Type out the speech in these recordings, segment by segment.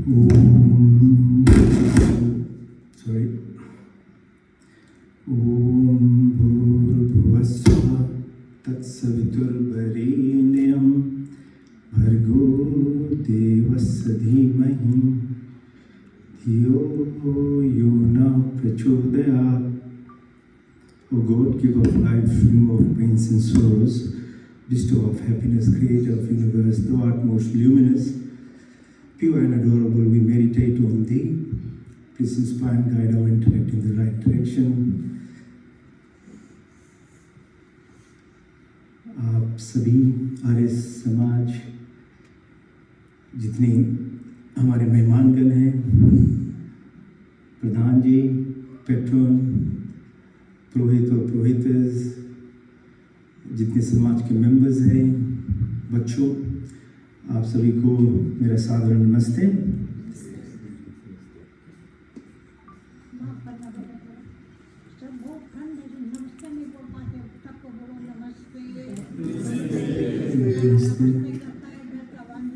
Sorry. Om Bhurbhuvasvaha Tatsaviturvarenyam Bhargo Devasya Dhimahi Dhiyo Yona Prachodayat. O God, giver of life, remover of pains and sorrows, bestower of happiness, creator of universe, thou art most luminous, pure and adorable, we meditate on thee. Please inspire and guide our intellect in the right direction. आप सभी आर्य समाज जितने हमारे मेहमानगण हैं, प्रधान जी, Patreon, पुरोहित और पुरोहितस, जितने समाज के members हैं, बच्चों, आप सभी को मेरा सादर नमस्ते।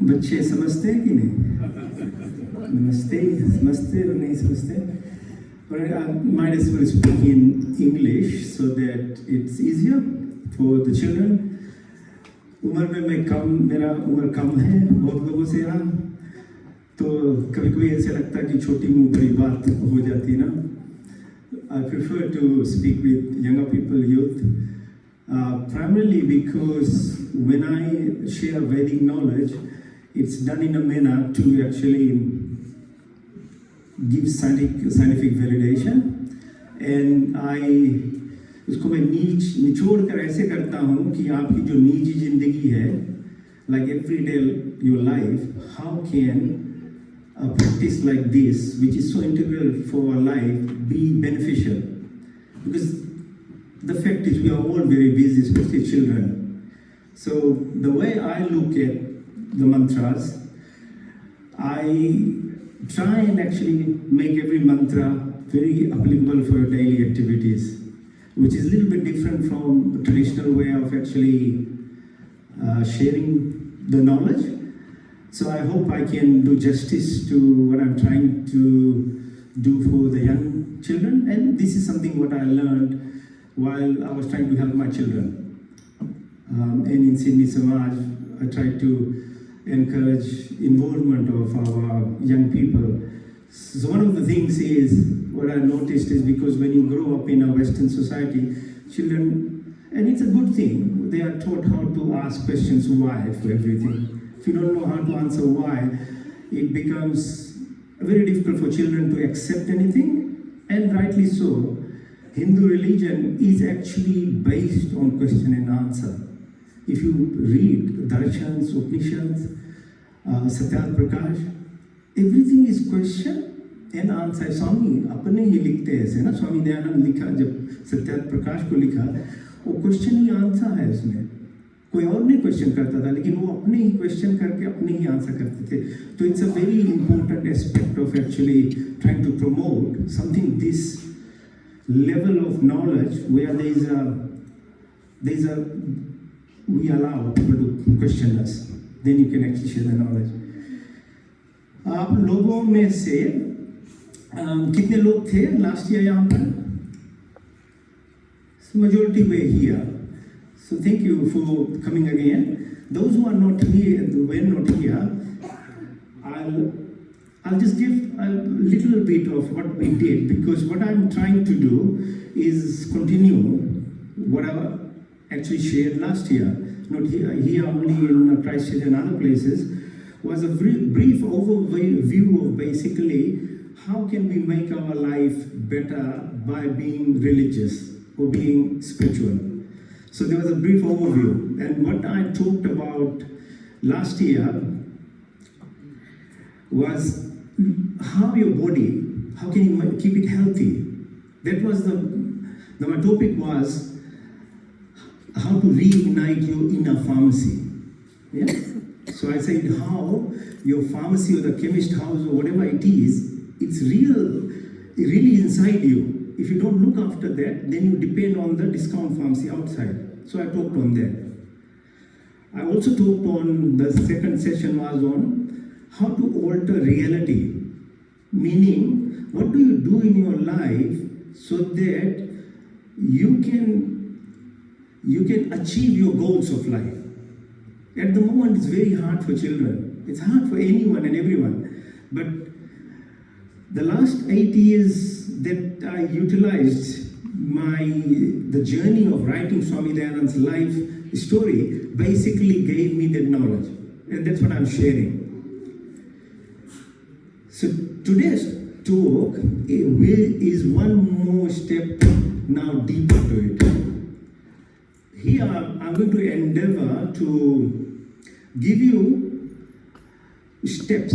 बच्चे समझते हैं कि नहीं? नमस्ते समझते और नहीं समझते? But I might as well speak in English so that it's easier for the children. उम्र में मेरा उम्र कम है बहुत लोगों से यहाँ, तो कभी-कभी ऐसे लगता है कि छोटी मुँह बड़ी बात हो जाती है ना। I prefer to speak with younger people, youth, primarily because when I share Vedic knowledge, it's done in a manner to actually give scientific validation, and उसको मैं निचोड़ कर ऐसे करता हूँ कि आपकी जो निजी जिंदगी है, like everyday your life, how can a practice like this, which is so integral for our life, be beneficial? Because the fact is we are all very busy, especially children. So the way I look at the mantras, I try and actually make every mantra very applicable for your daily activities, which is a little bit different from the traditional way of actually sharing the knowledge. So I hope I can do justice to what I'm trying to do for the young children, and this is something what I learned while I was trying to help my children. And in Sydney Samaj, I try to encourage involvement of our young people. So one of the things is, what I noticed is, because when you grow up in a Western society, children, and it's a good thing, they are taught how to ask questions why for everything. If you don't know how to answer why, it becomes very difficult for children to accept anything, and rightly so. Hindu religion is actually based on question and answer. If you read Darshans, Upanishads, Satyat Prakash, everything is question and answer. स्वामी अपने ही लिखते हैं ऐसे ना, स्वामी दयानंद लिखा, जब सत्यात प्रकाश को लिखा, वो क्वेश्चन ही आंसर है उसमें। कोई और नहीं क्वेश्चन करता था, लेकिन वो अपने ही क्वेश्चन करके अपने ही आंसर करते थे। तो it's a very important aspect of actually trying to promote something this level of knowledge where we allow people to question us, then you can actually share the knowledge. आप लोगों में से कितने लोग थे लास्ट ईयर यहाँ पर? Majority were here, so thank you for coming again. Those who are not here, I'll just give a little bit of what we did, because what I'm trying to do is continue what I actually shared last year. Not here only, in Christchurch and other places, was a brief overview of basically how can we make our life better by being religious or being spiritual. So there was a brief overview, and what I talked about last year was how your body, how can you keep it healthy. That was my topic was how to reignite your inner pharmacy. Yeah? So I said how your pharmacy or the chemist house or whatever it is, it's really inside you. If you don't look after that, then you depend on the discount pharmacy outside. So I talked on that. I also talked on, the second session was on how to alter reality, meaning what do you do in your life so that you can achieve your goals of life. At the moment, it's very hard for children. It's hard for anyone and everyone. But the last 8 years that I utilized the journey of writing Swami Dayanand's life story basically gave me that knowledge. And that's what I'm sharing. So today's talk is one more step now deeper to it. Here I'm going to endeavor to give you steps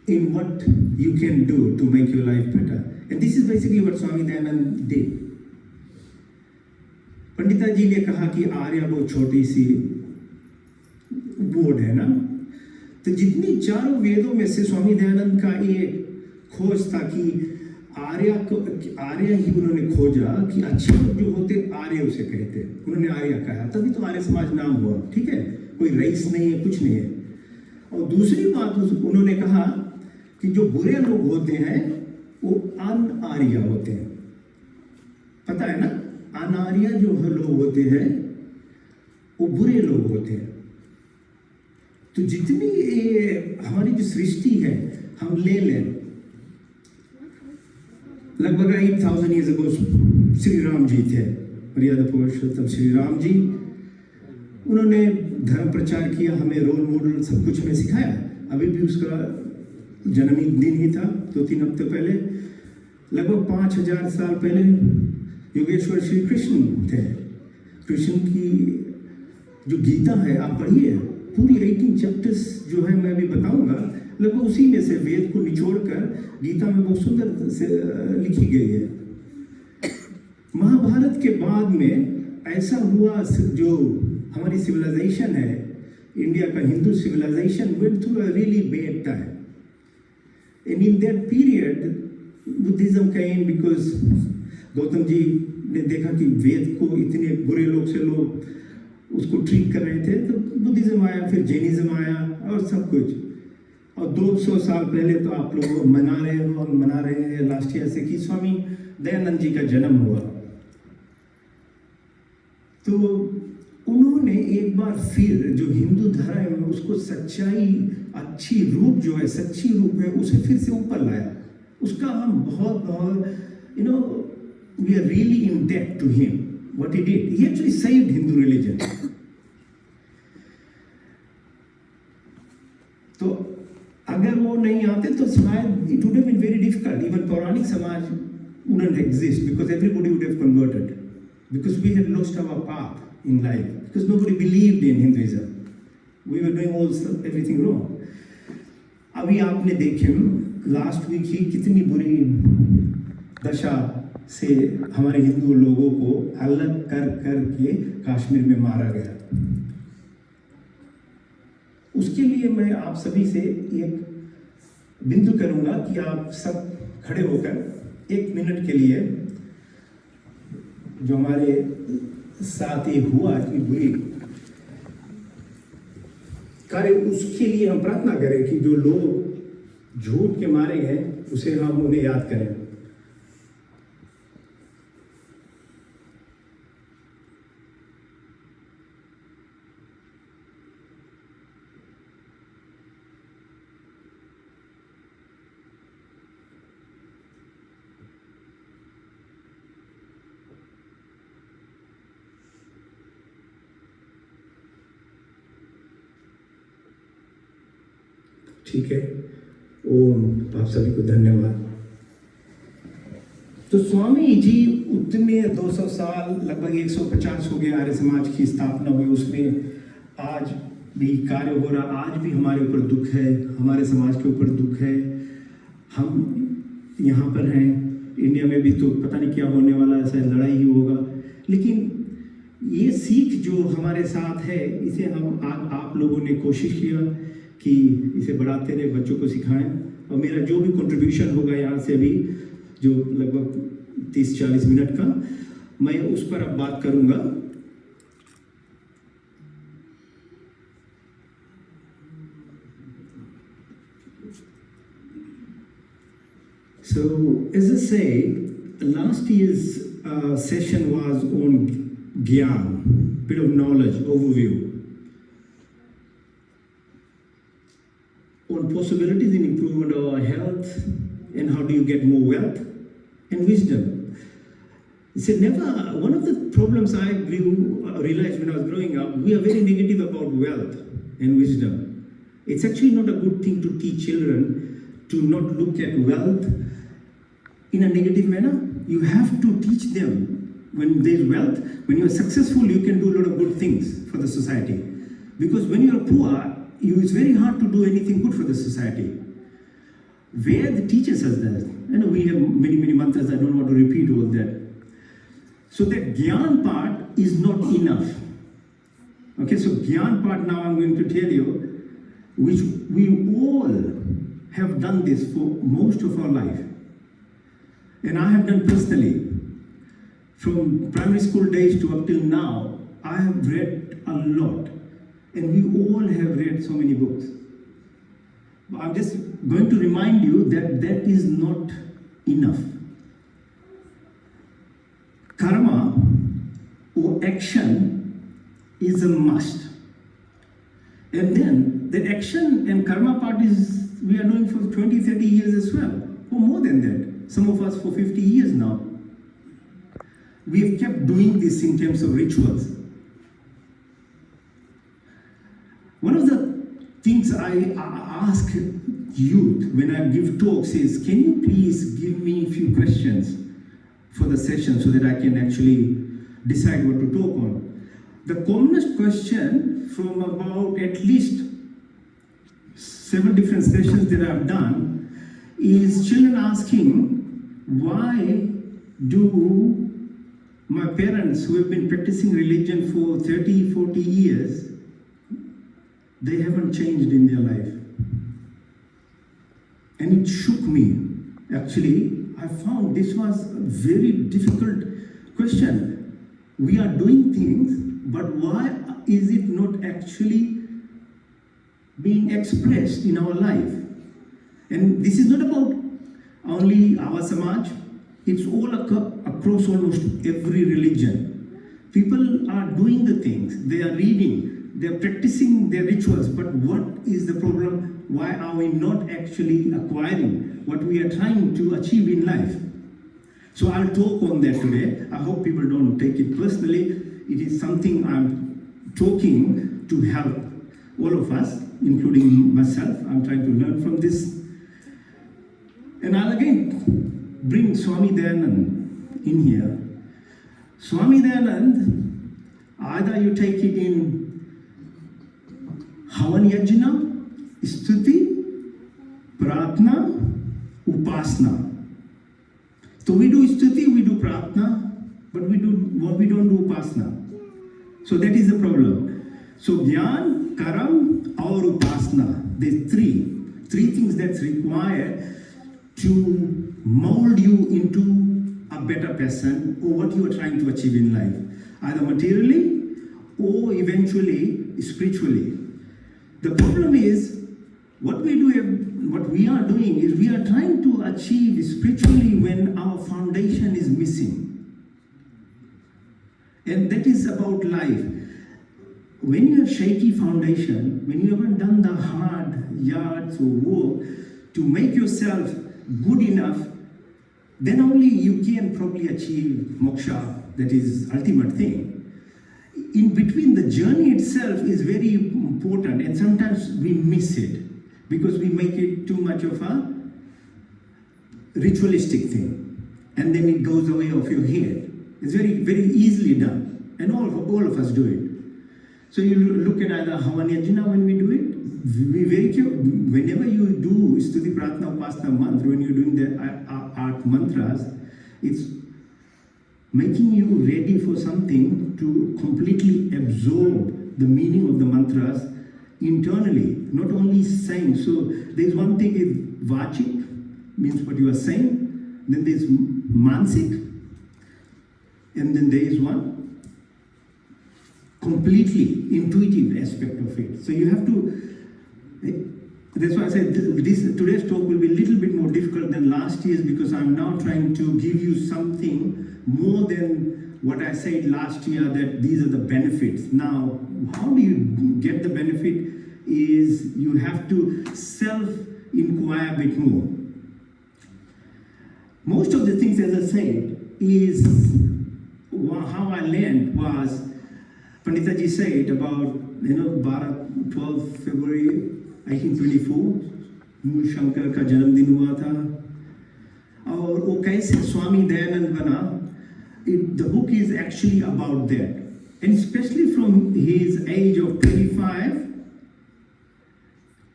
in what you can do to make your life better. And this is basically what Swami Dayanand did. Pandita जी ने कहा कि आर्या बहुत छोटी सी board है ना, तो जितनी चारों वेदों में से स्वामी दयानंद का एक खोज था कि आर्य ही उन्होंने खोजा कि अच्छे लोग जो होते आर्य उसे कहते, उन्होंने आर्य कहा, तभी तो आर्य समाज नाम हुआ। ठीक है, कोई रईस नहीं है, कुछ नहीं है। और दूसरी बात उन्होंने कहा कि जो बुरे लोग होते हैं वो अनार्य होते हैं। पता है ना, अनार्य जो लोग होते हैं वो बुरे लोग होते हैं। तो जितनी हमारी जो सृष्टि है हम ले लें, लगभग 8000 years ago श्री राम जी थे, मर्यादा पुरुषोत्तम श्री राम जी, उन्होंने धर्म प्रचार किया, हमें रोल मॉडल सब कुछ हमें सिखाया। अभी भी उसका जन्मदिन ही था 2-3 हफ्ते पहले। लगभग 5000 साल पहले योगेश्वर श्री कृष्ण थे। कृष्ण की जो गीता है आप पढ़िए, पूरी 18 चैप्टर्स जो है मैं भी बताऊंगा, लगभग उसी में से वेद को निचोड़कर गीता में बहुत सुंदर से लिखी गई है। महाभारत के बाद में ऐसा हुआ जो हमारी सिविलाइजेशन है, इंडिया का Hindu civilisation went through a really bad time. And in that period Buddhism came because Gautam ji ने देखा कि वेद को इतने बुरे लोग से लोग उसको ट्रीट कर रहे थे, तो बुद्धिज्म आया, फिर जैनिज्म आया और सब कुछ। और 200 साल पहले तो आप लोग मना रहे हैं लास्ट ईयर से कि स्वामी दयानंद जी का जन्म हुआ। तो उन्होंने एक बार फिर जो हिंदू धर्म है उसको सच्चाई, अच्छी रूप जो है, सच्ची रूप है, उसे फिर से ऊपर लाया। उसका हम बहुत we are really in debt to him, what he did. He actually saved Hindu religion. तो अगर वो नहीं आते तो शायद it would have been very difficult. Even पौराणिक समाज wouldn't exist because everybody would have converted. Because we had lost our path in life. Because nobody believed in Hinduism. We were doing everything wrong. अभी आपने देखे last week ही कितनी बुरी दशा से हमारे हिंदू लोगों को अलग कर के कश्मीर में मारा गया। उसके लिए मैं आप सभी से एक बिंदु करूंगा कि आप सब खड़े होकर 1 मिनट के लिए जो हमारे साथ ये हुआ इतनी बुरी कार्य, उसके लिए हम प्रार्थना करें कि जो लोग झूठ के मारे गए उसे हम उन्हें याद करें। ठीक है, ओम, आप सभी को धन्यवाद। तो स्वामी जी उतने 200 साल, लगभग 150 हो गए आर्य समाज की स्थापना हुई, उसमें आज भी कार्य हो रहा। आज भी हमारे ऊपर दुख है, हमारे समाज के ऊपर दुख है। हम यहाँ पर हैं, इंडिया में भी तो पता नहीं क्या होने वाला है, शायद लड़ाई ही होगा। लेकिन ये सीख जो हमारे साथ है, इसे हम आप लोगों ने कोशिश किया कि इसे बढ़ाते रहे, बच्चों को सिखाएं। और मेरा जो भी कंट्रीब्यूशन होगा यहाँ से भी, जो लगभग 30-40 मिनट का, मैं उस पर अब बात करूँगा। So, as I say, last year's session was on Gyan, bit of knowledge, overview, on possibilities in improvement of our health and how do you get more wealth and wisdom. It's one of the problems I realized when I was growing up, we are very negative about wealth and wisdom. It's actually not a good thing to teach children to not look at wealth in a negative manner. You have to teach them when there's wealth, when you're successful, you can do a lot of good things for the society. Because when you're poor, it's very hard to do anything good for the society. Where the teachers us that? I know we have many mantras, I don't want to repeat all that. So that Gyan part is not enough. Okay, so Gyan part now I'm going to tell you, which we all have done this for most of our life. And I have done personally. From primary school days to up till now, I have read a lot. And we all have read so many books. I'm just going to remind you that that is not enough. Karma or action is a must. And then the action and karma part is we are doing for 20, 30 years as well, or more than that. Some of us for 50 years now. We have kept doing this in terms of rituals. One of the things I ask youth when I give talks is, can you please give me a few questions for the session so that I can actually decide what to talk on. The commonest question from about at least 7 different sessions that I've done is children asking, why do my parents who have been practicing religion for 30, 40 years, they haven't changed in their life? And it shook me. Actually, I found this was a very difficult question. We are doing things, but why is it not actually being expressed in our life? And this is not about only our Samaj, it's all across almost every religion. People are doing the things, they are reading, they are practicing their rituals, but what is the problem? Why are we not actually acquiring what we are trying to achieve in life? So I'll talk on that today. I hope people don't take it personally. It is something I'm talking to help all of us, including myself. I'm trying to learn from this. And I'll again bring Swami Dayanand in here. Swami Dayanand, either you take it in Havan Yajna, Stuti, Pratna, Upasna. So we do Stuti, we do Pratna, but we don't do Upasna. So that is the problem. So Gyan, Karam, or Upasna, there's three things that's required to mold you into a better person or what you are trying to achieve in life, either materially or eventually spiritually. The problem is, what we are doing is we are trying to achieve spiritually when our foundation is missing. And that is about life. When you have shaky foundation, when you haven't done the hard yards or work to make yourself good enough, then only you can probably achieve moksha, that is ultimate thing. In between, the journey itself is very important, and sometimes we miss it because we make it too much of a ritualistic thing, and then it goes away off your head. It's very, very easily done, and all of us do it. So you look at either Havan Yajna when we do it, be very careful. Whenever you do Stuti Pratna Upasana mantra, when you're doing the art mantras, it's making you ready for something to completely absorb the meaning of the mantras internally, not only saying. So there's one thing is Vachik, means what you are saying, then there's Mansik, and then there is one completely intuitive aspect of it. So you have to, That's why I said today's talk will be a little bit more difficult than last year's, because I'm now trying to give you something more than what I said last year, that these are the benefits. Now, how do you get the benefit is you have to self-inquire a bit more. Most of the things, as I said, is how I learned was, Panditaji said about, 12 February 1824, मूल शंकर का जन्मदिन हुआ था, और वो कैसे स्वामी दयानंद बना. The book is actually about that, and especially from his age of 25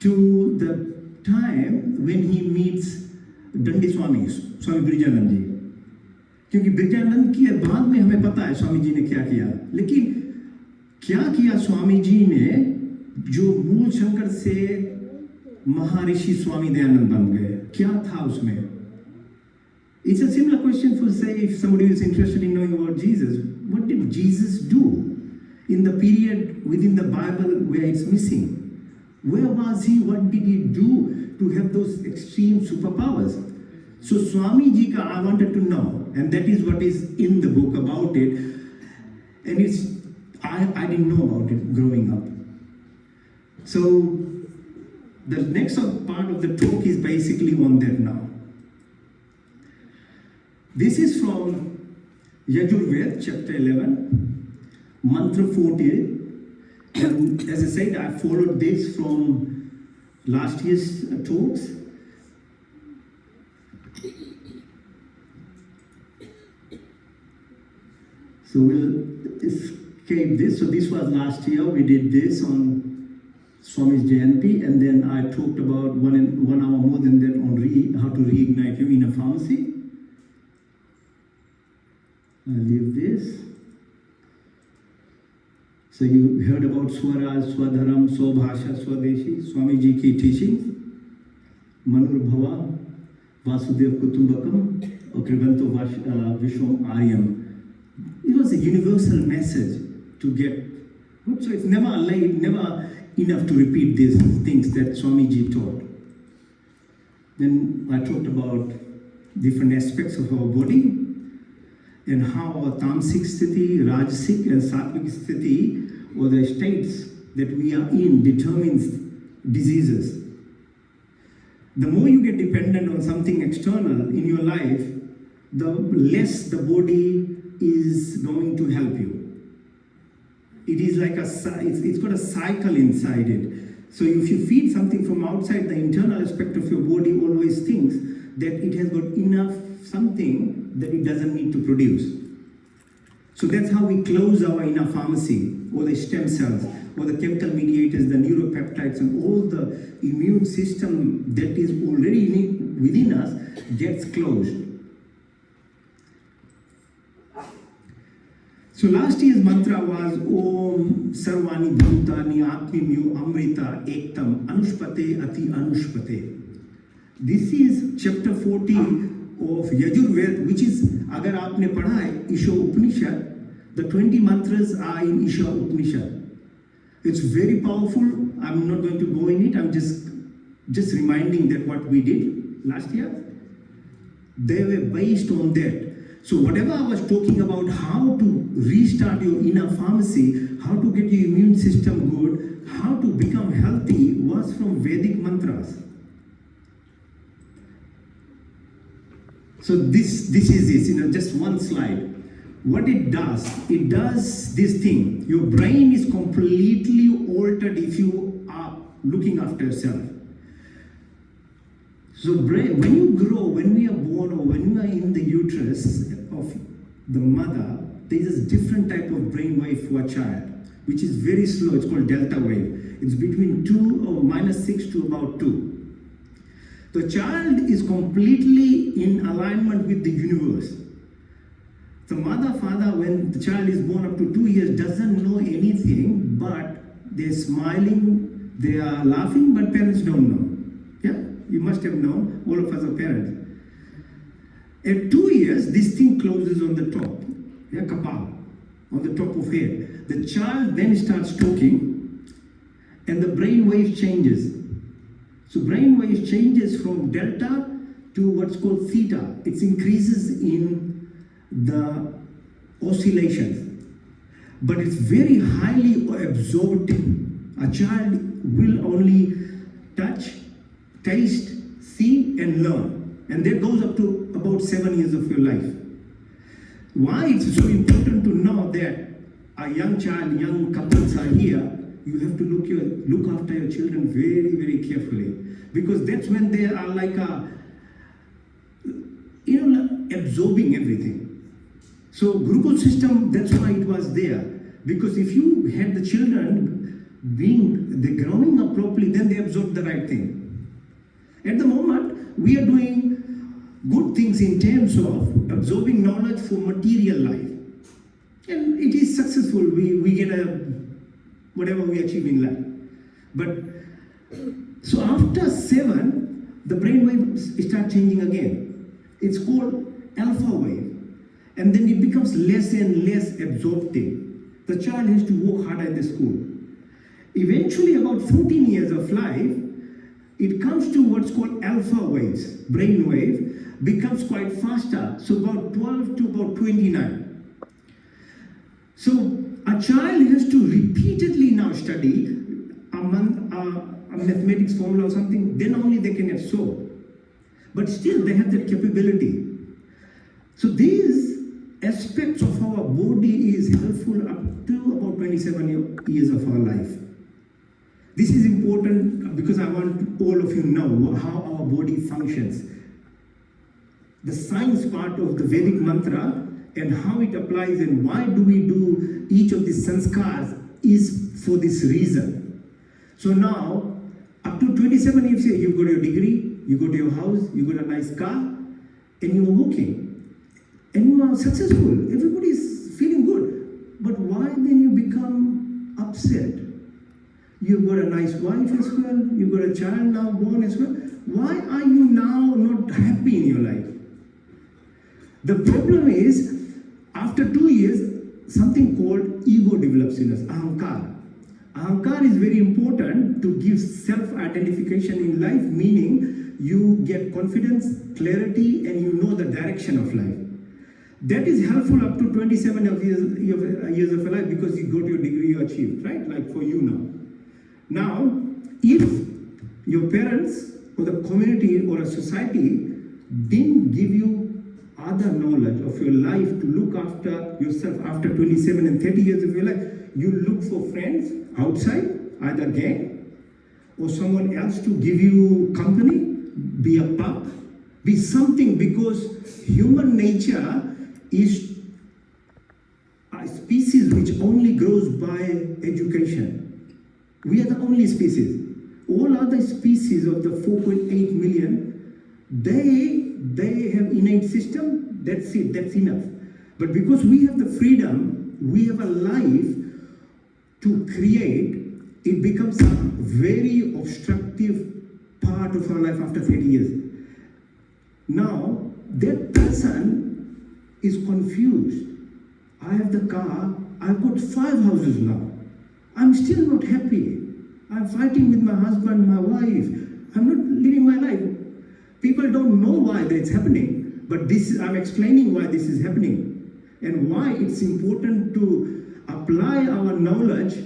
to the time when he meets Dandi Swami, Swami Brijanand ji. क्योंकि ब्रिजानंद के बाद में हमें पता है स्वामी जी ने क्या किया, लेकिन क्या किया स्वामी जी ने जो मूल शंकर से महर्षि स्वामी दयानंद बन गए, क्या था उसमें? It's a similar question for, say, if somebody is interested in knowing about Jesus, what did Jesus do in the period within the Bible where it's missing? Where was he? What did he do to have those extreme superpowers? So Swami Ji ka I wanted to know, and that is what is in the book about it. And it's I didn't know about it growing up. So the next part of the talk is basically on that now. This is from Yajurved, chapter 11, mantra 40. And as I said, I followed this from last year's talks. So we'll escape this. So this was last year. We did this on Swami's Jayanti, and then I talked about 1 hour more than that on how to reignite your inner pharmacy. I'll leave this. So you heard about Swaraj, Swadharam, Swabhasha, Swadeshi, Swami Ji ki teachings, Manur Bhava, Vasudev Kutumbakam, Okrivanto Vishwam Aryam. It was a universal message to get. So it's never late, never enough to repeat these things that Swami Ji taught. Then I talked about different aspects of our body, and how our tamasic sthiti, rajasic and sattvic sthiti, or the states that we are in, determines diseases. The more you get dependent on something external in your life, the less the body is going to help you. It is like it's got a cycle inside it. So if you feed something from outside, the internal aspect of your body always thinks that it has got enough something that it doesn't need to produce. So that's how we close our inner pharmacy, or the stem cells, or the chemical mediators, the neuropeptides, and all the immune system that is already within us gets closed. So last year's mantra was Om Sarvani Bhutani Atmimyu Amrita Ektam Anushpate Ati Anushpate. This is chapter 40 of Yajurved, which is, agar aapne padha hai Isha Upanishad, the 20 mantras are in Isha Upanishad. It's very powerful. I'm not going to go in it. I'm just reminding that what we did last year, they were based on that. So whatever I was talking about, how to restart your inner pharmacy, how to get your immune system good, how to become healthy, was from Vedic mantras. So this is this, just one slide. What it does this thing. Your brain is completely altered if you are looking after yourself. So when you grow, when we are born, or when we are in the uterus of the mother, there is a different type of brain wave for a child, which is very slow. It's called delta wave. It's between 2 or -6 to about 2. The child is completely in alignment with the universe. The mother, father, when the child is born up to 2 years, doesn't know anything, but they're smiling, they are laughing, but parents don't know. Yeah, you must have known, all of us are parents. At 2 years, this thing closes on the top, yeah, kapal, on the top of head. The child then starts talking, and the brain wave changes. So brainwave changes from delta to what's called theta. It increases in the oscillations, but it's very highly absorptive. A child will only touch, taste, see, and learn. And that goes up to about 7 years of your life. Why it's so important to know that a young child, young couples are here, you have to look after your children very, very carefully. Because that's when they are like absorbing everything. So Gurukul system, that's why it was there. Because if you had the children they're growing up properly, then they absorb the right thing. At the moment, we are doing good things in terms of absorbing knowledge for material life. And it is successful. We get whatever we achieve in life. But so after 7, the brainwaves start changing again. It's called alpha wave. And then it becomes less and less absorptive. The child has to work harder in the school. Eventually, about 14 years of life, it comes to what's called alpha waves. Brain wave becomes quite faster, so about 12 to about 29. So a child has to repeatedly now study a mathematics formula or something, then only they can absorb. But still, they have that capability. So these aspects of our body is helpful up to about 27 years of our life. This is important because I want all of you to know how our body functions. The science part of the Vedic mantra and how it applies and why do we do each of these sanskars is for this reason. So now, up to 27 years, you've got your degree, you got your house, you got a nice car, and you're working. And you are successful. Everybody is feeling good. But why then you become upset? You've got a nice wife as well, you've got a child now born as well. Why are you now not happy in your life? The problem is, after 2 years, something called ego develops in us, ahankar. Ahankar is very important to give self-identification in life, meaning you get confidence, clarity, and you know the direction of life. That is helpful up to 27 years of life because you got your degree, you achieved, right? Like for you now. Now, if your parents or the community or a society didn't give you other knowledge of your life to look after yourself after 27 and 30 years of your life, you look for friends outside, either gang or someone else to give you company, be a pup, be something, because human nature is a species which only grows by education. We are the only species. All other species of the 4.8 million, they have innate system, that's it, that's enough. But because we have the freedom, we have a life to create, it becomes a very obstructive part of our life after 30 years. Now, that person is confused. I have the car, I've got 5 houses now. I'm still not happy. I'm fighting with my husband, my wife. I'm not living my life. People don't know why that's happening, but I'm explaining why this is happening and why it's important to apply our knowledge,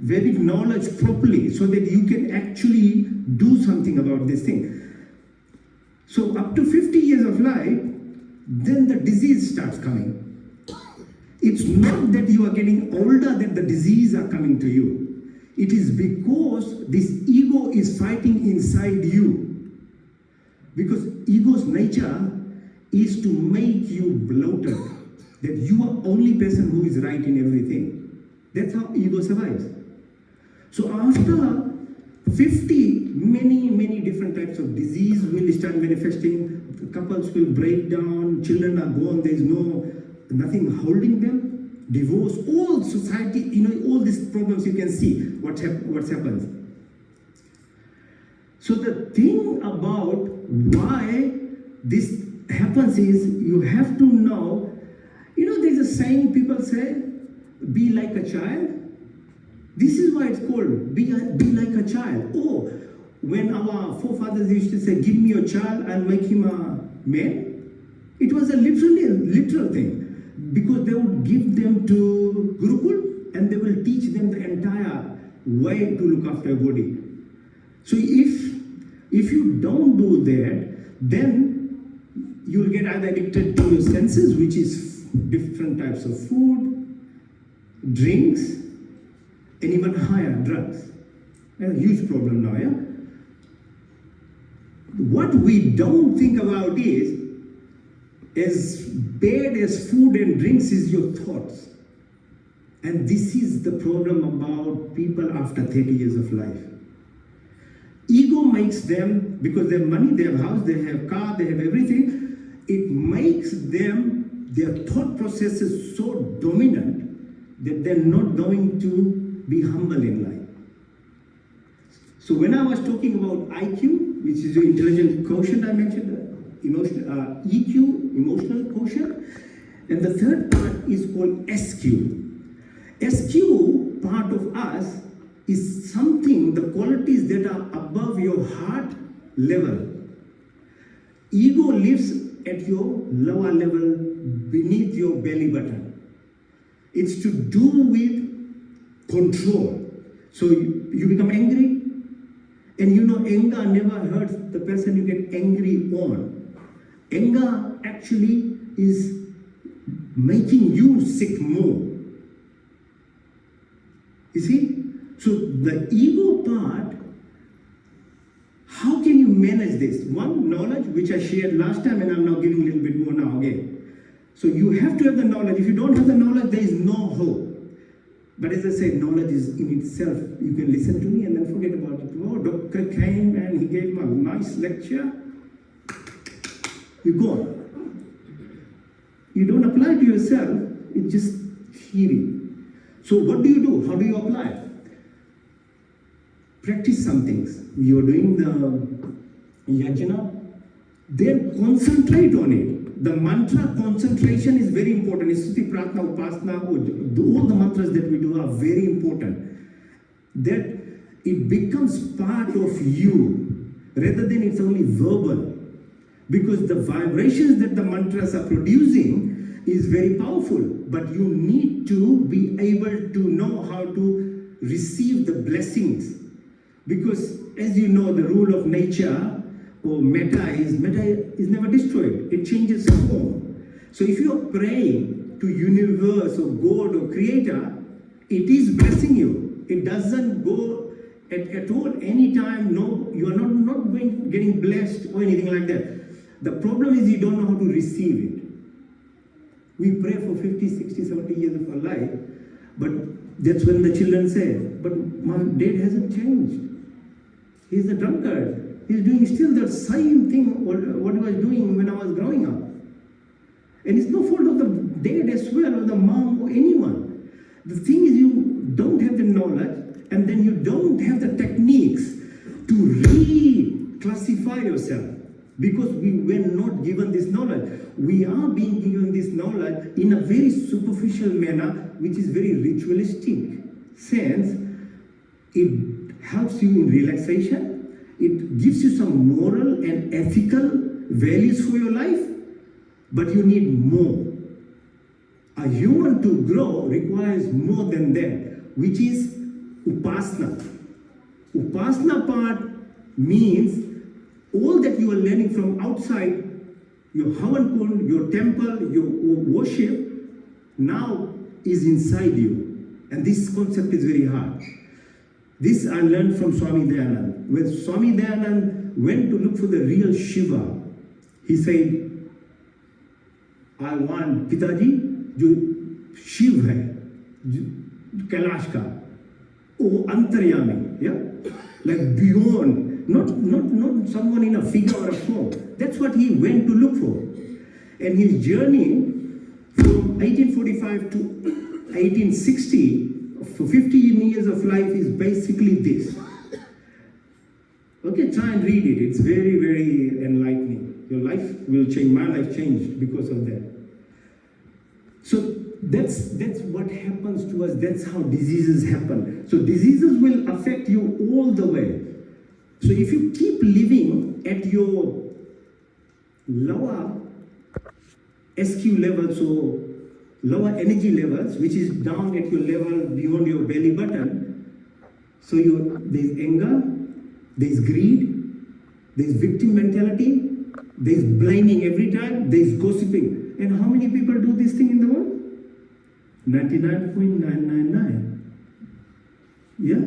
Vedic knowledge properly so that you can actually do something about this thing. So up to 50 years of life, then the disease starts coming. It's not that you are getting older that the disease are coming to you. It is because this ego is fighting inside you. Because ego's nature is to make you bloated. That you are only person who is right in everything. That's how ego survives. So after 50, many different types of disease will start manifesting. Couples will break down, children are gone, there is nothing holding them, divorce, all society, all these problems you can see what happens. So the thing about why this happens is you have to know, there's a saying people say, be like a child. This is why it's called be like a child. Oh, when our forefathers used to say, give me your child, I'll make him a man, it was a literal thing. Because they would give them to Gurukul and they will teach them the entire way to look after your body. So if you don't do that, then you'll get either addicted to your senses, which is different types of food, drinks, and even higher drugs. That's a huge problem now, yeah? What we don't think about is, as bad as food and drinks is your thoughts. And this is the problem about people after 30 years of life. Ego makes them, because they have money, they have house, they have car, they have everything, it makes them, their thought process is so dominant that they're not going to be humble in life. So when I was talking about IQ, which is your intelligent quotient I mentioned, EQ, emotional quotient, and the third part is called SQ. SQ part of us is something, the qualities that are above your heart level. Ego lives at your lower level, beneath your belly button. It's to do with control. So you become angry, and you know anger never hurts the person you get angry on. Anger actually is making you sick more. You see? So the ego part, how can you manage this? One, knowledge, which I shared last time, and I'm now giving a little bit more now again. So you have to have the knowledge. If you don't have the knowledge, there is no hope. But as I said, knowledge is in itself. You can listen to me and then forget about it. Oh, doctor came and he gave me a nice lecture. You go on. You don't apply to yourself, it's just theory. So what do you do? How do you apply? Practice some things. You're doing the yajna, then concentrate on it. The mantra concentration is very important. Stuti, Pratna, Upasana, all the mantras that we do are very important. That it becomes part of you, rather than it's only verbal. Because the vibrations that the mantras are producing is very powerful, but you need to be able to know how to receive the blessings. Because as you know, the rule of nature or metta is never destroyed. It changes form. So if you are praying to universe or God or creator, it is blessing you. It doesn't go at all any time. No, you are not getting blessed or anything like that. The problem is you don't know how to receive it. We pray for 50, 60, 70 years of our life, but that's when the children say, but my dad hasn't changed. He's a drunkard. He's doing still the same thing what he was doing when I was growing up. And it's no fault of the dad as well, or the mom, or anyone. The thing is you don't have the knowledge, and then you don't have the techniques to reclassify yourself. Because we were not given this knowledge. We are being given this knowledge in a very superficial manner, which is very ritualistic sense. It helps you in relaxation. It gives you some moral and ethical values for your life, but you need more. A human to grow requires more than that, which is upasana. Upasana part means all that you are learning from outside, your Havan Kund, your temple, your worship, now is inside you. And this concept is very hard. This I learned from Swami Dayanand. When Swami Dayanand went to look for the real Shiva, he said, I want Pitaji, jo Shiv hai, Kailash ka, oh Antaryami, yeah? Like beyond. Not someone in a figure or a form. That's what he went to look for. And his journey from 1845 to 1860, for 15 years of life, is basically this. Okay, try and read it. It's very, very enlightening. Your life will change. My life changed because of that. So that's what happens to us. That's how diseases happen. So diseases will affect you all the way. So if you keep living at your lower SQ levels or lower energy levels, which is down at your level beyond your belly button, so there's anger, there's greed, there's victim mentality, there's blaming every time, there's gossiping. And how many people do this thing in the world? 99.999. Yeah,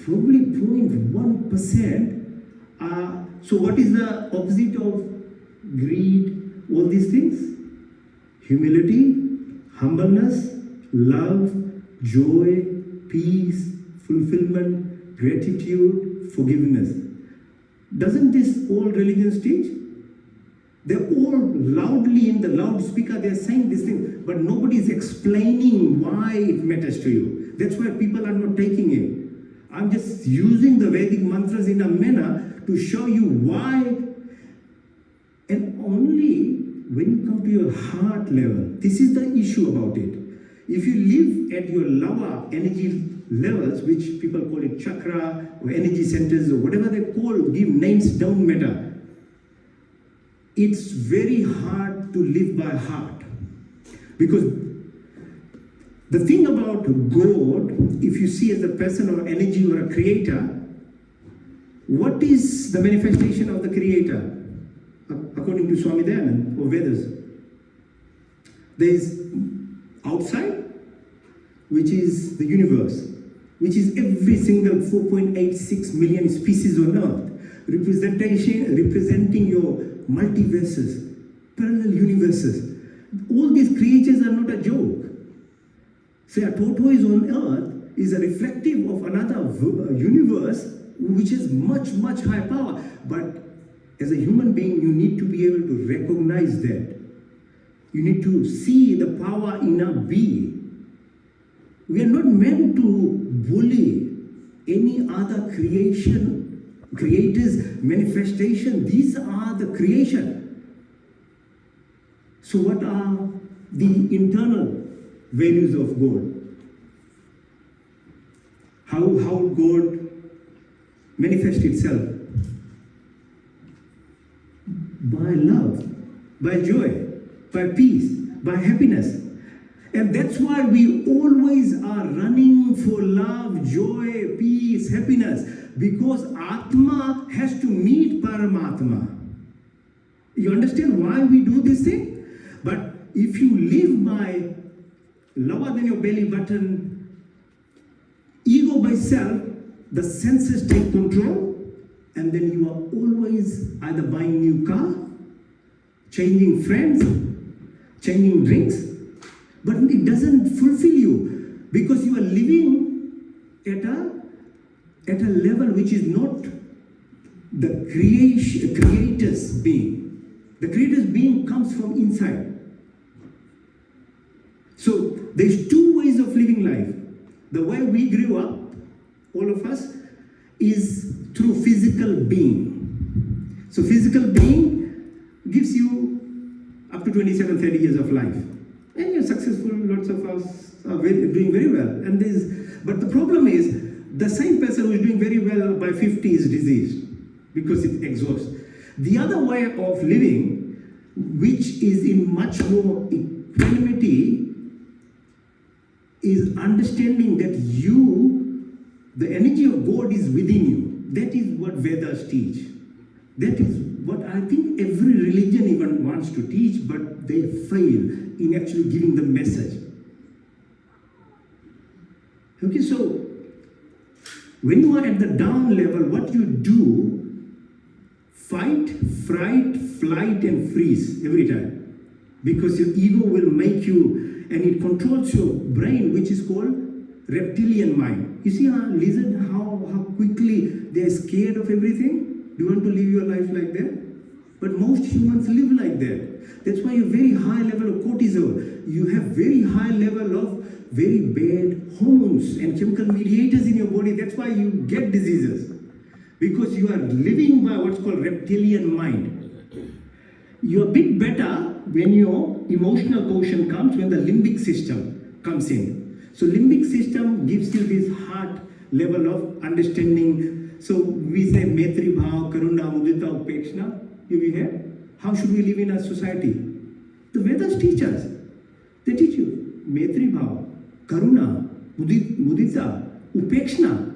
probably 0.1% are. So what is the opposite of greed, all these things? Humility, humbleness, love, joy, peace, fulfillment, gratitude, forgiveness. Doesn't this all religions teach? They're all loudly in the loudspeaker, they're saying this thing, but nobody is explaining why it matters to you. That's why people are not taking it. I'm just using the Vedic mantras in a manner to show you why. And only when you come to your heart level, this is the issue about it. If you live at your lower energy levels, which people call it chakra or energy centers or whatever they call, give names, don't matter. It's very hard to live by heart. Because the thing about God, if you see as a person or energy or a creator, what is the manifestation of the creator? According to Swami Dayanand or Vedas, there is outside, which is the universe, which is every single 4.86 million species on earth, representing your multiverses, parallel universes. All these creatures are not a joke. Say a tortoise on earth is a reflective of another universe which is much, much higher power. But as a human being, you need to be able to recognize that. You need to see the power in a being. We are not meant to bully any other creator's manifestation. These are the creation. So what are the internal values of God? How God manifests itself? By love, by joy, by peace, by happiness. And that's why we always are running for love, joy, peace, happiness. Because Atma has to meet Paramatma. You understand why we do this thing? But if you live by lower than your belly button, ego by self, the senses take control. And then you are always either buying new car, changing friends, changing drinks, but it doesn't fulfill you because you are living at a level which is not the creator's being. The creator's being comes from inside. So there's two ways of living life. The way we grew up, all of us, is through physical being. So physical being gives you up to 27, 30 years of life. And you're successful, lots of us are doing very well. But the problem is, the same person who is doing very well by 50 is diseased because it exhausts. The other way of living, which is in much more equanimity, is understanding that the energy of God is within you. That is what Vedas teach. That is what I think every religion even wants to teach, but they fail in actually giving the message. Okay, so when you are at the down level, what you do, fight, fright, flight, and freeze every time. Because your ego will make you, and it controls your brain, which is called reptilian mind. You see how lizard, how quickly they are scared of everything? Do you want to live your life like that? But most humans live like that. That's why you have very high level of cortisol. You have very high level of very bad hormones and chemical mediators in your body. That's why you get diseases. Because you are living by what's called reptilian mind. You're a bit better when your emotional quotient comes, when the limbic system comes in. So limbic system gives you this heart level of understanding. So we say Maitri Bhav, Karuna, Mudita, Upekshna. You hear? How should we live in a society? The Vedas teach us. They teach you Maitri Bhav, Karuna, Mudita, Upekshna.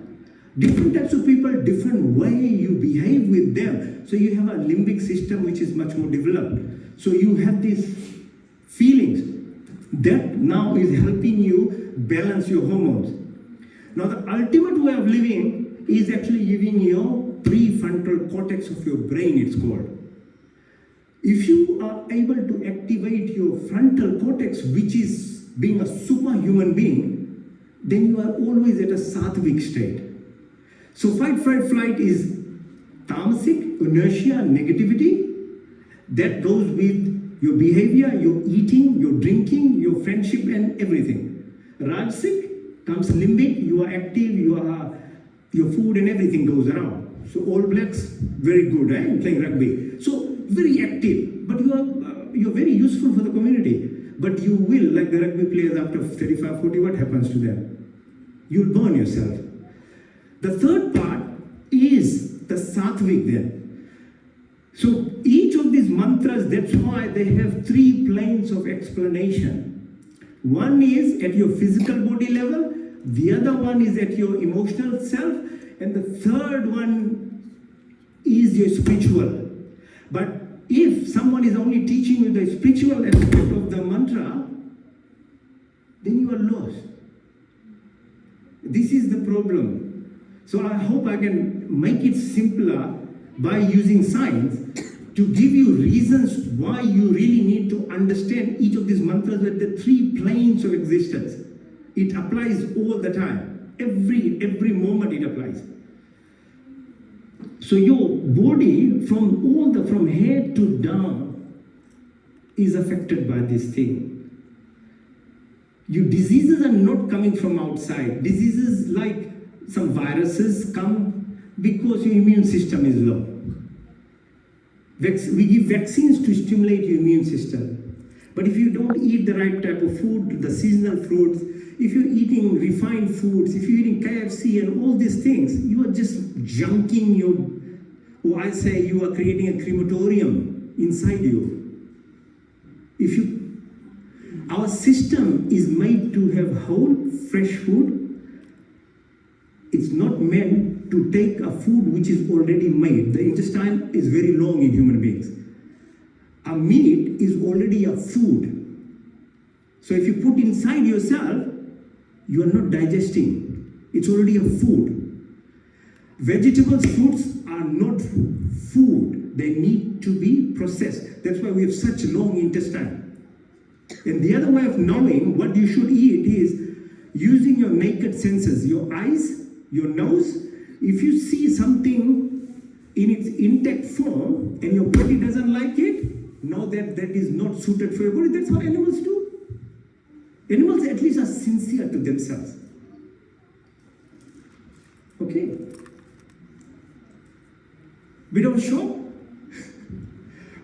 Different types of people, different way you behave with them. So you have a limbic system which is much more developed. So you have these feelings that now is helping you balance your hormones. Now the ultimate way of living is actually giving your prefrontal cortex of your brain, it's called. If you are able to activate your frontal cortex, which is being a superhuman being, then you are always at a sattvic state. So fight, flight is tamasic, inertia, negativity. That goes with your behavior, your eating, your drinking, your friendship and everything. Rajasic comes limbic, you are active, your food and everything goes around. So All Blacks, very good, right? Playing rugby. So very active, but you're very useful for the community. But you will, like the rugby players after 35, 40, what happens to them? You'll burn yourself. The third part is the sattvic then. So each of these mantras, that's why they have 3 planes of explanation. One is at your physical body level, the other one is at your emotional self, and the third one is your spiritual. But if someone is only teaching you the spiritual aspect of the mantra, then you are lost. This is the problem. So I hope I can make it simpler by using science to give you reasons why you really need to understand each of these mantras with the 3 planes of existence. It applies all the time. Every moment it applies. So your body from head to down is affected by this thing. Your diseases are not coming from outside. Diseases like some viruses come because your immune system is low. We give vaccines to stimulate your immune system. But if you don't eat the right type of food, the seasonal fruits, if you're eating refined foods, if you're eating KFC and all these things, you are just junking I say you are creating a crematorium inside you. Our system is made to have whole, fresh food. It's not meant to take a food which is already made. The intestine is very long in human beings. A meat is already a food. So if you put inside yourself, you are not digesting. It's already a food. Vegetables, fruits are not food. They need to be processed. That's why we have such long intestine. And the other way of knowing what you should eat is using your naked senses, your eyes, your nose. If you see something in its intact form and your body doesn't like it, know that that is not suited for your body. That's how animals do. Animals at least are sincere to themselves. Okay? Bit of a shock.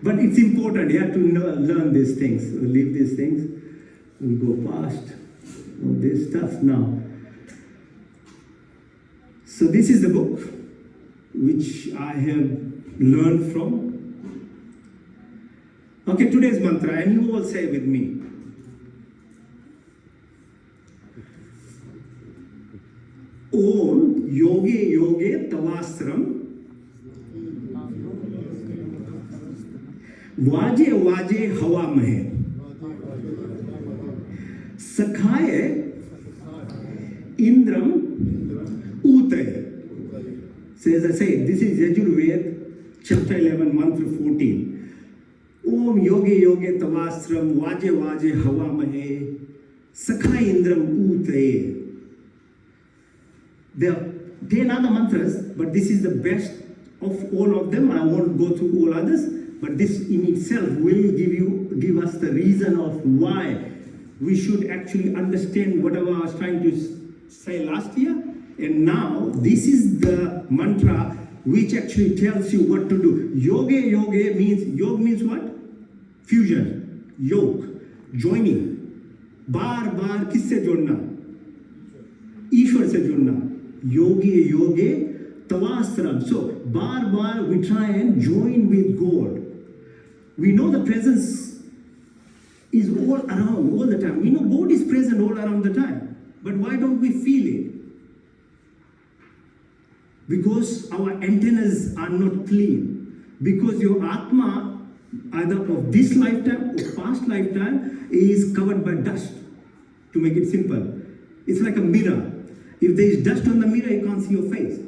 But it's important, to learn these things, leave these things. We'll go past all this stuff now. So this is the book which I have learned from. Okay, today's mantra, and you all say with me. Om yoge yoge tavastram वाजे वाजे हवा में सखाए इंद्रम ऊतय. So as I say, this is Yajurved, chapter 11, mantra 14. Om yoge yoge tavastram vaje vaje hava mahe sakhai indram utaye. There are 10 other mantras, but this is the best of all of them. I won't go through all others, but this in itself will give us the reason of why we should actually understand whatever I was trying to say last year. And now this is the mantra which actually tells you what to do. Yoga means, yoga means what? Fusion, yoke, joining. बार बार किससे जोड़ना? ईश्वर से जुड़ना. Yogi, yogi, tavastram. So, bar, we try and join with God. We know the presence is all around, all the time. We know God is present all around the time. But why don't we feel it? Because our antennas are not clean. Because your Atma, either of this lifetime or past lifetime, is covered by dust. To make it simple, it's like a mirror. If there is dust on the mirror, you can't see your face.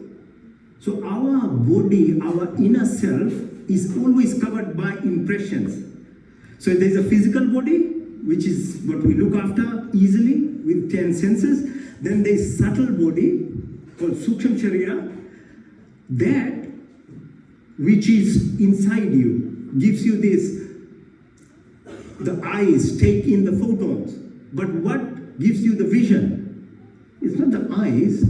So our body, our inner self, is always covered by impressions. So there's a physical body, which is what we look after easily with 10 senses. Then there's subtle body called Sukshma Sharira, that which is inside you, gives you this. The eyes take in the photons. But what gives you the vision? It's not the eyes,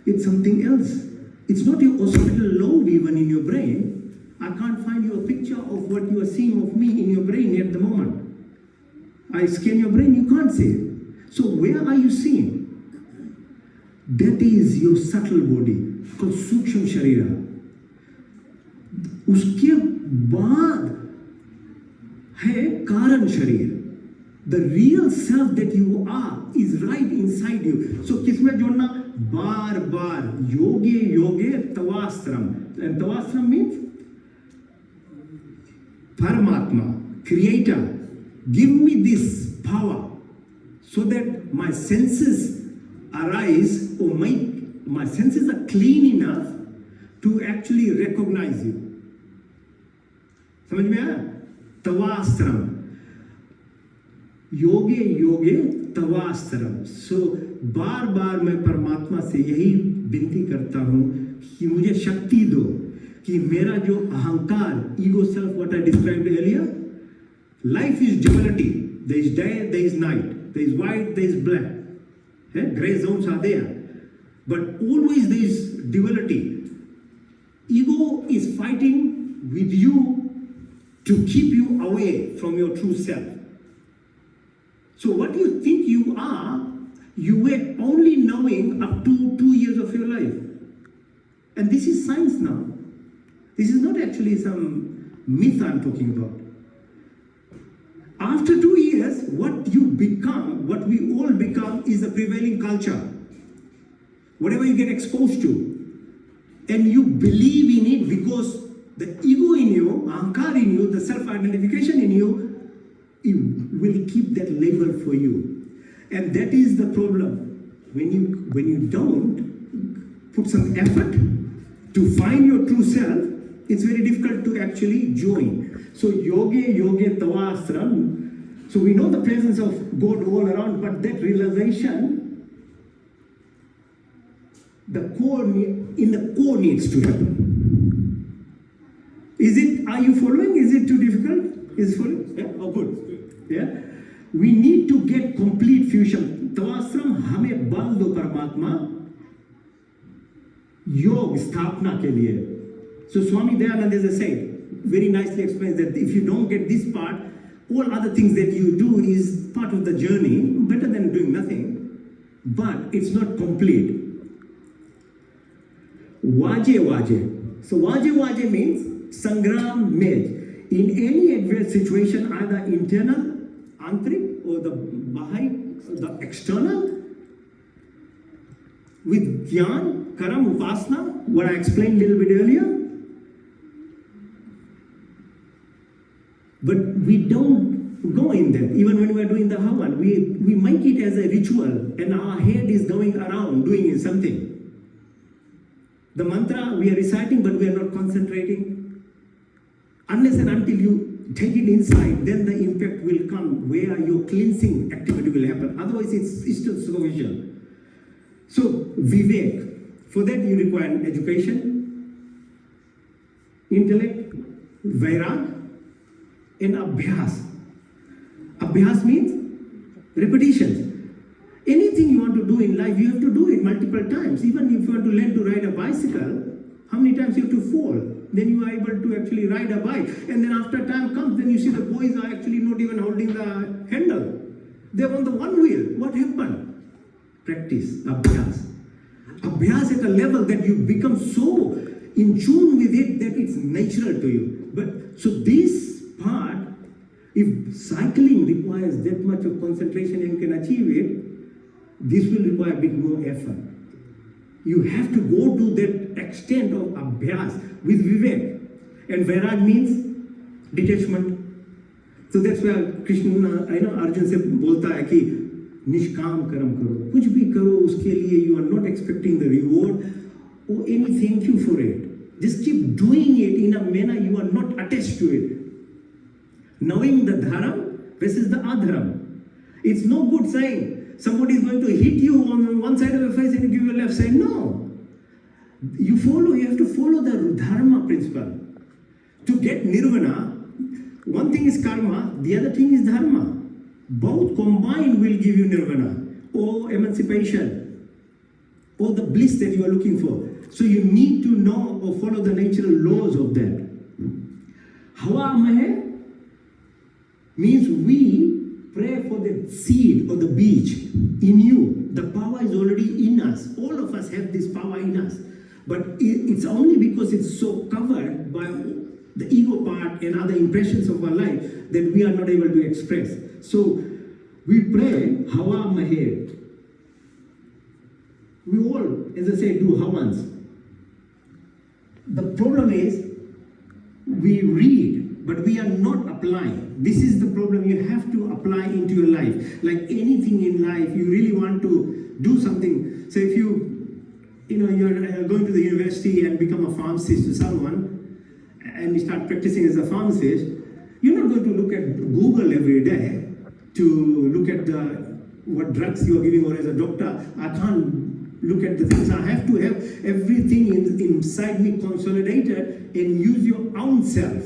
it's something else. It's not your occipital lobe even in your brain. I can't find you a picture of what you are seeing of me in your brain at the moment. I scan your brain, you can't see it. So where are you seeing? That is your subtle body called Sukshma Sharira. उसके बाद है कारण शरीर. The real self that you are is right inside you. So किसमें जोड़ना? बार योगे योगे tavastram. And tavastram means Paramatma, Creator. Give me this power so that my senses arise, or my senses are clean enough to actually recognize you. समझ में आया? तवास्त्रम. योगे योगे तवास्त्रम. सो बार मैं परमात्मा से यही विनती करता हूं कि मुझे शक्ति दो कि मेरा जो अहंकार, ego self, what I described earlier, life is duality. There is day, there is night. There is white, there is black. Gray zones are there. But always there is duality. Ego is fighting with you to keep you away from your true self. So what you think you are, you were only knowing up to 2 years of your life. And this is science now. This is not actually some myth I'm talking about. After 2 years, what you become, what we all become, is the prevailing culture. Whatever you get exposed to. And you believe in it because the ego in you, ahankar in you, the self-identification in you, it will keep that label for you. And that is the problem. When you don't put some effort to find your true self, it's very difficult to actually join. So yoge tavastram. So we know the presence of God all around, but that realization, in the core needs to happen. Are you following? Is it too difficult? Is it following? Yeah? Oh, good. Yeah? We need to get complete fusion. Tavastram hame bal do Paramatma योग स्थापना के लिए. So Swami Dayananda is a saint, very nicely explains that if you don't get this part, all other things that you do is part of the journey, better than doing nothing, but it's not complete. Vaje. So vaje means sangram med. In any adverse situation, either internal, antrik, or the bahai, the external, with dhyan, karam, upasana, what I explained a little bit earlier. But we don't go in there. Even when we are doing the Havan, we make it as a ritual and our head is going around doing something. The mantra we are reciting, but we are not concentrating. Unless and until you take it inside, then the impact will come where your cleansing activity will happen. Otherwise, it's still superficial. So, Vivek, for that you require education, intellect, vairag, and abhyas. Abhyas means repetition. Anything you want to do in life, you have to do it multiple times. Even if you want to learn to ride a bicycle, how many times you have to fall? Then you are able to actually ride a bike. And then after time comes, then you see the boys are actually not even holding the handle. They're on the one wheel. What happened? Practice, abhyas. Abhyas at a level that you become so in tune with it that it's natural to you. But so this part, if cycling requires that much of concentration and you can achieve it, this will require a bit more effort. You have to go to that extent of abhyas with vivek. And vairag means detachment. So that's why Krishna, Arjun से बोलता है कि निष्काम कर्म करो, कुछ भी करो उसके लिए you are not expecting the reward or any thank you for it. Just keep doing it in a manner you are not attached to it. Knowing the dharam versus the adharam. It's no good saying somebody is going to hit you on one side of your face and you give your left side. No. You have to follow the dharma principle. To get nirvana, one thing is karma, the other thing is dharma. Both combined will give you nirvana or emancipation or the bliss that you are looking for. So you need to know or follow the natural laws of that. Hawa mahe means we pray for the seed or the beach in you. The power is already in us. All of us have this power in us. But it's only because it's so covered by the ego part and other impressions of our life that we are not able to express. So we pray Hawa Mahe. We all, as I say, do Hawans. The problem is we read, but we are not applying. This is the problem. You have to apply into your life. Like anything in life, you really want to do something. So if you're going to the university and become a pharmacist to someone, and you start practicing as a pharmacist, you're not going to look at Google every day to look at what drugs you are giving, or as a doctor, I can't look at the things. I have to have everything inside me consolidated and use your own self.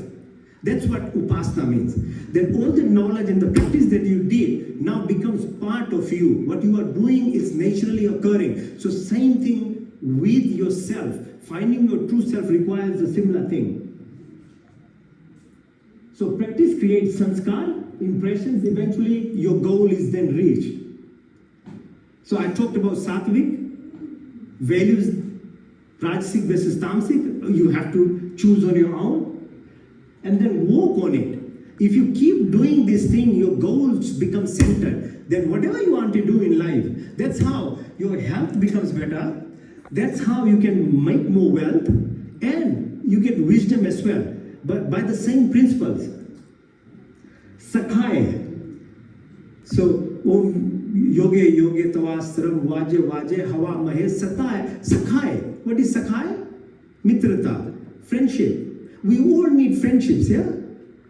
That's what Upasana means. That all the knowledge and the practice that you did now becomes part of you. What you are doing is naturally occurring. So same thing with yourself. Finding your true self requires a similar thing. So practice creates sanskar, impressions, eventually your goal is then reached. So I talked about sattvic, values, rajasic versus tamasic, you have to choose on your own, and then work on it. If you keep doing this thing, your goals become centered. Then whatever you want to do in life, that's how your health becomes better, that's how you can make more wealth, and you get wisdom as well. But by the same principles. Sakhai. So, yoge tava sram vaje hawa mahe sakhai. Sakhai. What is sakhai? Mitrata. Friendship. We all need friendships, yeah?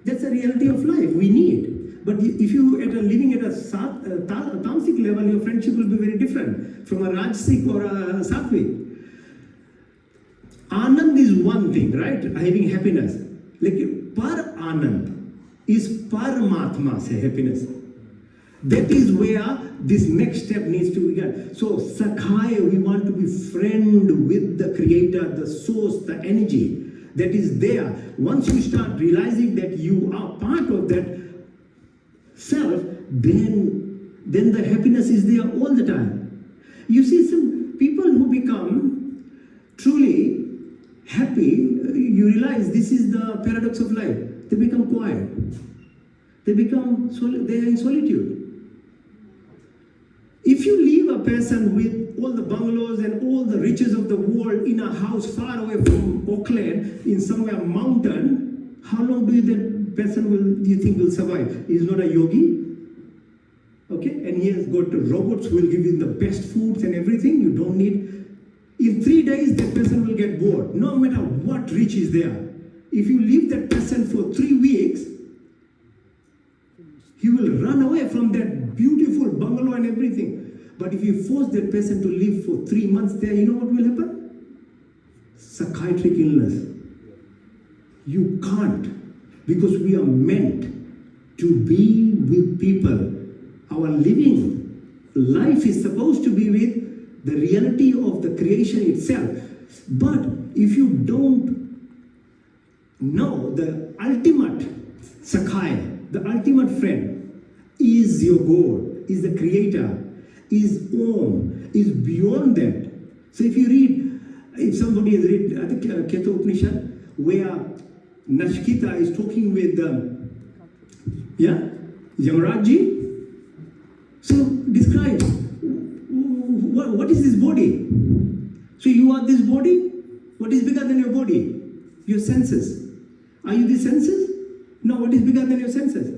That's the reality of life. We need. But if you are living at a tamasic level, your friendship will be very different from a rajasic or a sattvic. Anand is one thing, right? Having happiness. Like par anand is paramatma se happiness. That is where this next step needs to be done. So sakhai, we want to be friend with the creator, the source, the energy that is there. Once you start realizing that you are part of that self, then the happiness is there all the time. You see some people who become truly happy, you realize this is the paradox of life. They become quiet. They are in solitude. If you leave a person with all the bungalows and all the riches of the world in a house far away from Auckland, in somewhere mountain, how long do that person do you think will survive? He's not a yogi. Okay, and he has got robots who will give you the best foods and everything. You don't need. In 3 days, that person will get bored, no matter what rich is there. If you leave that person for 3 weeks, he will run away from that beautiful bungalow and everything. But if you force that person to live for 3 months there, you know what will happen? Psychiatric illness. You can't, because we are meant to be with people. Our living life is supposed to be with the reality of the creation itself. But if you don't know the ultimate sakhai, the ultimate friend is your God, is the creator, is Om, is beyond that. So if you read, if somebody has read, I think Keto Upanishad, where Nashkita is talking with, Yamarajji, so describe, what is this body? So you are this body? What is bigger than your body? Your senses. Are you the senses? No, what is bigger than your senses?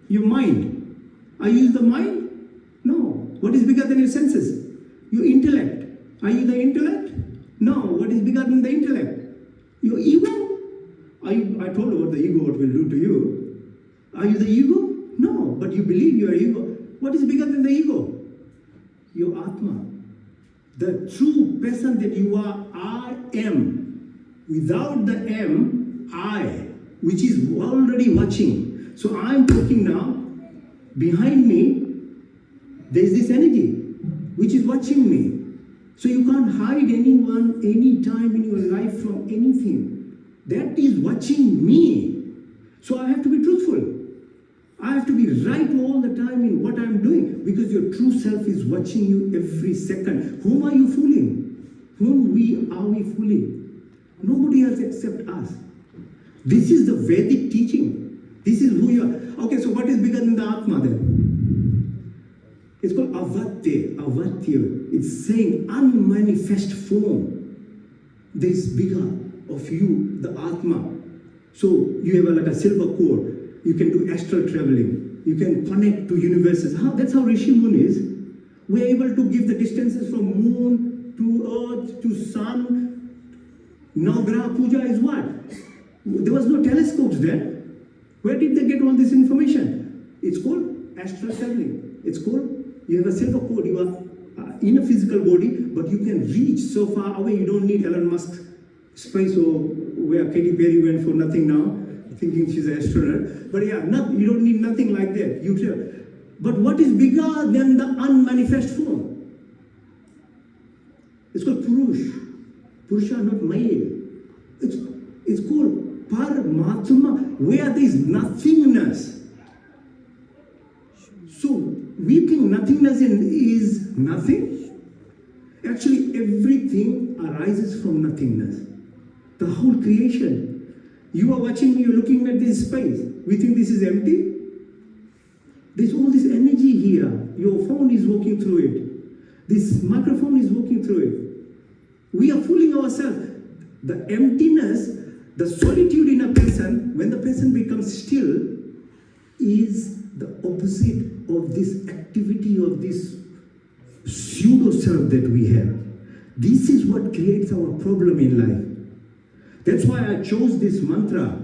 Your mind. Are you the mind? No. What is bigger than your senses? Your intellect. Are you the intellect? No. What is bigger than the intellect? Your ego? I told you what the ego what will do to you. Are you the ego? No. But you believe you are ego. What is bigger than the ego? Your Atma. The true person that you are, I am. Without the M, I, which is already watching. So I am talking now. Behind me, there is this energy, which is watching me. So you can't hide anyone, any time in your life from anything. That is watching me. So I have to be truthful. I have to be right all the time in what I'm doing, because your true self is watching you every second. Whom are you fooling? Whom are we fooling? Nobody else except us. This is the Vedic teaching. This is who you are. Okay, so what is bigger than the Atma then? It's called Avatya. Avatya. It's saying unmanifest form. This bigger of you, the Atma. So you have like a silver cord. You can do astral traveling. You can connect to universes. That's how Rishi Munis were able to give the distances from moon to earth to sun. Navgraha Puja is what? There was no telescopes then. Where did they get all this information? It's called astral traveling. It's called, you have a silver cord. You are in a physical body, but you can reach so far away. You don't need Elon Musk's space or where Katy Perry went for nothing now, thinking she's an astronaut. But yeah, you don't need nothing like that. But what is bigger than the unmanifest form? It's called Purush. Purusha, not male. It's called Paramatma, where there is nothingness. So we think nothingness is nothing. Actually, everything arises from nothingness. The whole creation. You are watching me, you're looking at this space. We think this is empty. There's all this energy here. Your phone is walking through it. This microphone is walking through it. We are fooling ourselves. The emptiness, the solitude in a person, when the person becomes still, is the opposite of this activity of this pseudo-self that we have. This is what creates our problem in life. That's why I chose this mantra.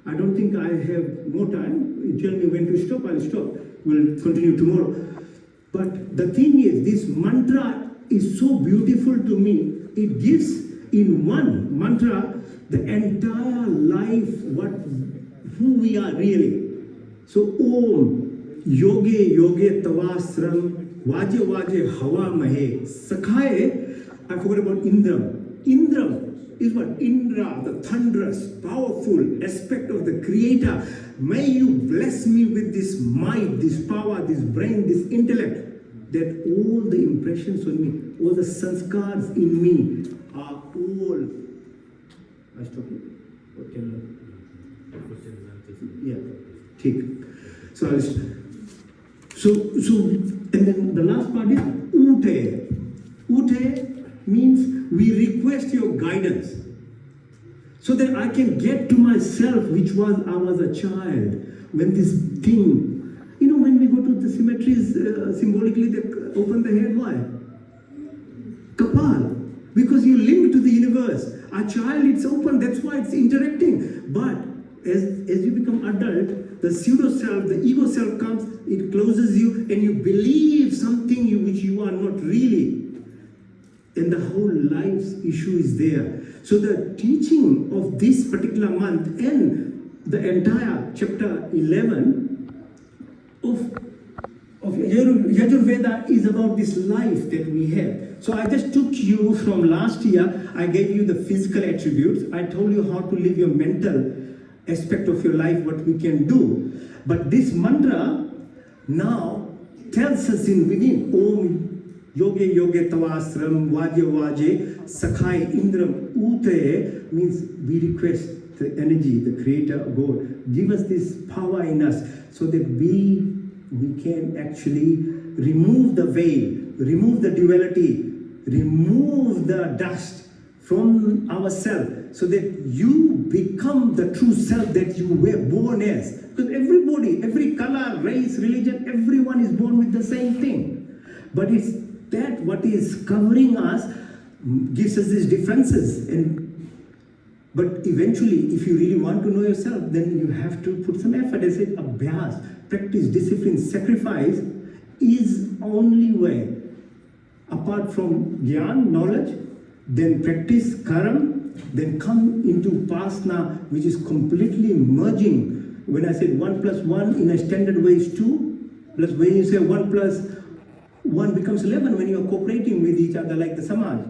I don't think I have more time. You tell me when to stop, I'll stop. We'll continue tomorrow. But the thing is, this mantra is so beautiful to me. It gives in one mantra the entire life, who we are really. So Om, Yoge Yoge Tavasram, Vaje Vaje Hawa Mahe, Sakhaye, I forgot about Indram. Indram is what? Indra, the thunderous, powerful aspect of the Creator. May you bless me with this might, this power, this brain, this intellect, that all the impressions on me, all the sanskars in me are all... I stop it. What can I... Yeah, take. So and then the last part is Ute. Ute means we request your guidance so that I can get to myself, which was I was a child. When this thing, when we go to the cemeteries, symbolically they open the head, why? Kapal. Because you link to the universe. A child, it's open, that's why it's interacting. But as you become adult, the pseudo-self, the ego self comes, it closes you, and you believe something which you are not really. And the whole life's issue is there. So the teaching of this particular month and the entire chapter 11 of Yajurveda is about this life that we have. So I just took you from last year, I gave you the physical attributes, I told you how to live your mental aspect of your life, what we can do. But this mantra now tells us in within, Om Yoge yoge tavasram, vaje vaje, sakhai indram ute, means we request the energy, the creator of God, give us this power in us so that we can actually remove the veil, remove the duality, remove the dust from ourselves so that you become the true self that you were born as. Because everybody, every color, race, religion, everyone is born with the same thing. But it's that what is covering us gives us these differences. But eventually, if you really want to know yourself, then you have to put some effort. I said, abhyas, practice, discipline, sacrifice is only way. Apart from jnana, knowledge, then practice, karam, then come into pasna, which is completely merging. When I said 1 + 1 in a standard way is 2, plus when you say 1 + 1 becomes 11 when you are cooperating with each other like the samaj.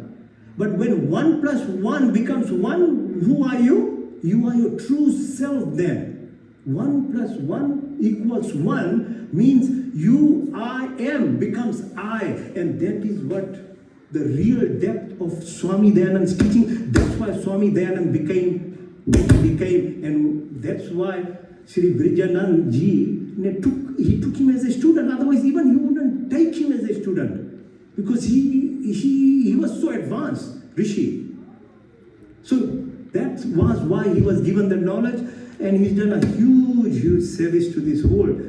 But when 1 + 1 becomes 1, who are you? You are your true self then. 1 + 1 = 1 means you, I am, becomes I. And that is what the real depth of Swami Dayanand's teaching. That's why Swami Dayanand became what he became. And that's why Sri Brijanand Ji took him as a student. Otherwise, even he wouldn't take him as a student. Because he was so advanced, Rishi. So that was why he was given the knowledge, and he's done a huge service to this world.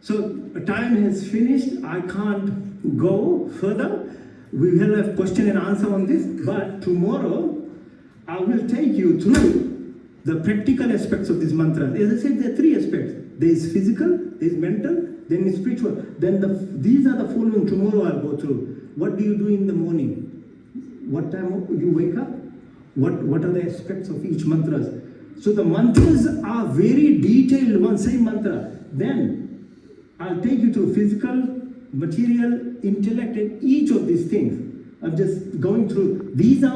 So time has finished. I can't go further. We will have question and answer on this, but tomorrow I will take you through the practical aspects of this mantra. As I said, there are 3 aspects. There is physical, there is mental, then is spiritual. Then these are the following. Tomorrow I'll go through. What do you do in the morning? What time you wake up? What are the aspects of each mantra? So the mantras are very detailed, one same mantra. Then I'll take you through physical, material, intellect, and each of these things. I'm just going through. These are